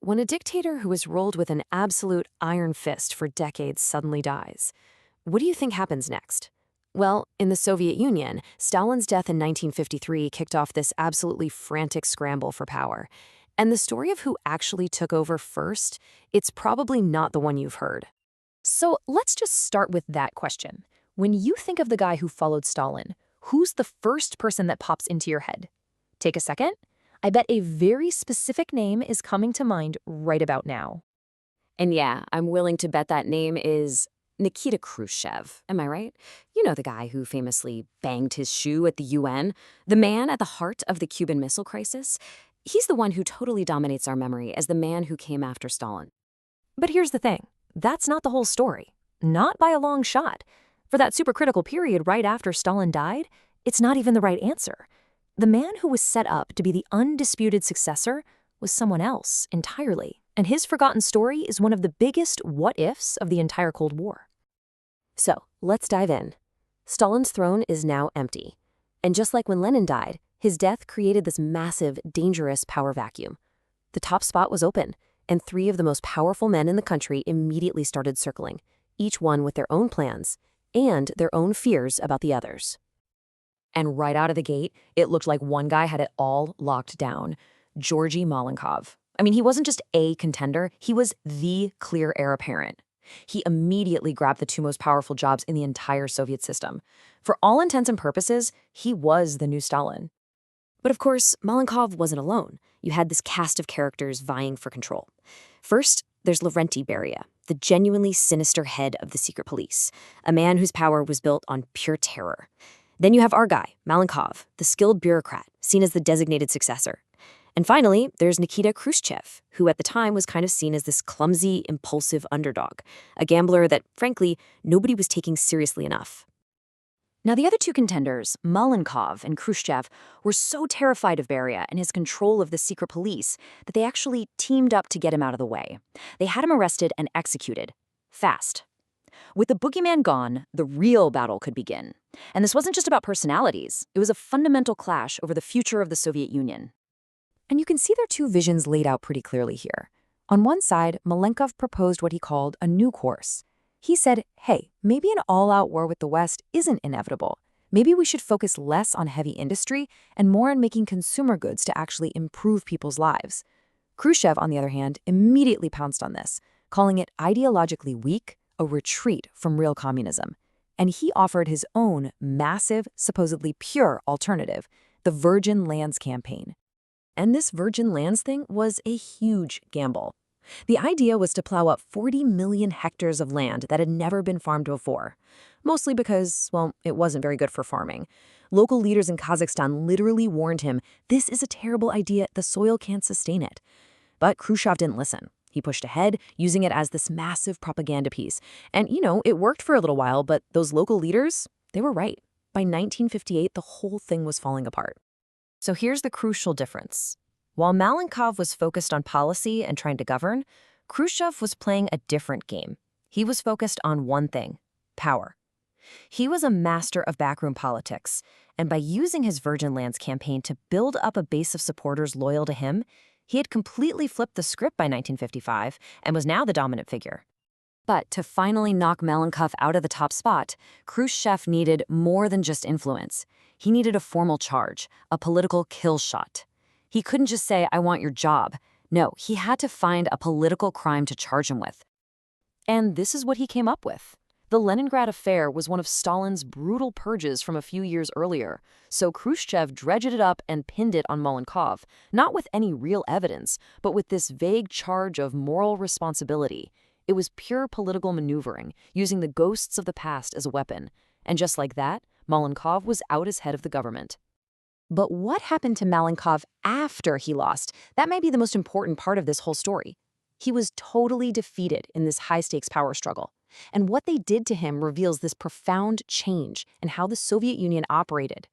When a dictator who has ruled with an absolute iron fist for decades suddenly dies, what do you think happens next? Well, in the Soviet Union, Stalin's death in 1953 kicked off this absolutely frantic scramble for power. And the story of who actually took over first, it's probably not the one you've heard. So let's just start with that question. When you think of the guy who followed Stalin, who's the first person that pops into your head? Take a second. I bet a very specific name is coming to mind right about now. And yeah, I'm willing to bet that name is Nikita Khrushchev. Am I right? You know, the guy who famously banged his shoe at the UN, the man at the heart of the Cuban Missile Crisis. He's the one who totally dominates our memory as the man who came after Stalin. But here's the thing. That's not the whole story. Not by a long shot. For that supercritical period right after Stalin died, it's not even the right answer. The man who was set up to be the undisputed successor was someone else entirely, and his forgotten story is one of the biggest what-ifs of the entire Cold War. So, let's dive in. Stalin's throne is now empty. And just like when Lenin died, his death created this massive, dangerous power vacuum. The top spot was open, and three of the most powerful men in the country immediately started circling, each one with their own plans and their own fears about the others. And right out of the gate, it looked like one guy had it all locked down. Georgy Malenkov. I mean, he wasn't just a contender, he was the clear heir apparent. He immediately grabbed the two most powerful jobs in the entire Soviet system. For all intents and purposes, he was the new Stalin. But of course, Malenkov wasn't alone. You had this cast of characters vying for control. First, there's Lavrenti Beria, the genuinely sinister head of the secret police, a man whose power was built on pure terror. Then you have our guy, Malenkov, the skilled bureaucrat, seen as the designated successor. And finally, there's Nikita Khrushchev, who at the time was kind of seen as this clumsy, impulsive underdog, a gambler that, frankly, nobody was taking seriously enough. Now, the other two contenders, Malenkov and Khrushchev, were so terrified of Beria and his control of the secret police that they actually teamed up to get him out of the way. They had him arrested and executed. Fast. With the boogeyman gone, the real battle could begin. And this wasn't just about personalities. It was a fundamental clash over the future of the Soviet Union. And you can see their two visions laid out pretty clearly here. On one side, Malenkov proposed what he called a new course. He said, hey, maybe an all-out war with the West isn't inevitable. Maybe we should focus less on heavy industry and more on making consumer goods to actually improve people's lives. Khrushchev, on the other hand, immediately pounced on this, calling it ideologically weak, a retreat from real communism. And he offered his own massive, supposedly pure alternative, the Virgin Lands campaign. And this Virgin Lands thing was a huge gamble. The idea was to plow up 40 million hectares of land that had never been farmed before, mostly because, well, it wasn't very good for farming. Local leaders in Kazakhstan literally warned him, this is a terrible idea, the soil can't sustain it. But Khrushchev didn't listen. He pushed ahead, using it as this massive propaganda piece. And, it worked for a little while, but those local leaders, they were right. By 1958, the whole thing was falling apart. So here's the crucial difference. While Malenkov was focused on policy and trying to govern, Khrushchev was playing a different game. He was focused on one thing: power. He was a master of backroom politics, and by using his Virgin Lands campaign to build up a base of supporters loyal to him, he had completely flipped the script by 1955 and was now the dominant figure. But to finally knock Malenkov out of the top spot, Khrushchev needed more than just influence. He needed a formal charge, a political kill shot. He couldn't just say, I want your job. No, he had to find a political crime to charge him with. And this is what he came up with. The Leningrad affair was one of Stalin's brutal purges from a few years earlier, so Khrushchev dredged it up and pinned it on Malenkov, not with any real evidence, but with this vague charge of moral responsibility. It was pure political maneuvering, using the ghosts of the past as a weapon. And just like that, Malenkov was out as head of the government. But what happened to Malenkov after he lost? That may be the most important part of this whole story. He was totally defeated in this high-stakes power struggle. And what they did to him reveals this profound change in how the Soviet Union operated.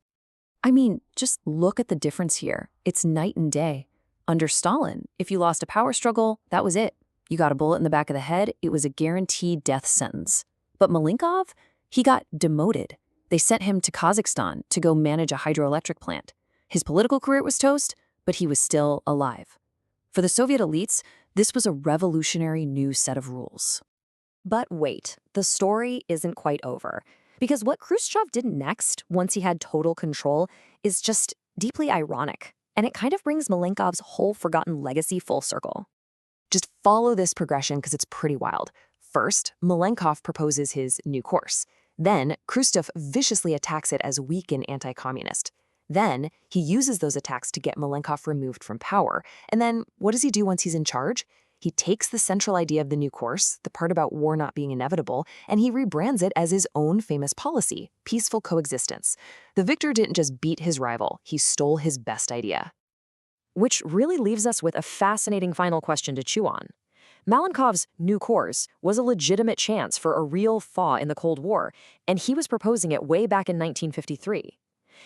I mean, just look at the difference here. It's night and day. Under Stalin, if you lost a power struggle, that was it. You got a bullet in the back of the head, it was a guaranteed death sentence. But Malenkov, he got demoted. They sent him to Kazakhstan to go manage a hydroelectric plant. His political career was toast, but he was still alive. For the Soviet elites, This was a revolutionary new set of rules. But wait, the story isn't quite over. Because what Khrushchev did next, once he had total control, is just deeply ironic. And it kind of brings Malenkov's whole forgotten legacy full circle. Just follow this progression because it's pretty wild. First, Malenkov proposes his new course. Then, Khrushchev viciously attacks it as weak and anti-communist. Then, he uses those attacks to get Malenkov removed from power. And then, what does he do once he's in charge? He takes the central idea of the new course, the part about war not being inevitable, and he rebrands it as his own famous policy, peaceful coexistence. The victor didn't just beat his rival, he stole his best idea. Which really leaves us with a fascinating final question to chew on. Malenkov's new course was a legitimate chance for a real thaw in the Cold War, and he was proposing it way back in 1953.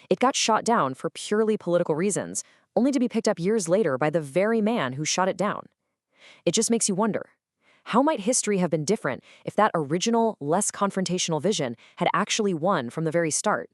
It got shot down for purely political reasons, only to be picked up years later by the very man who shot it down. It just makes you wonder, how might history have been different if that original, less confrontational vision had actually won from the very start?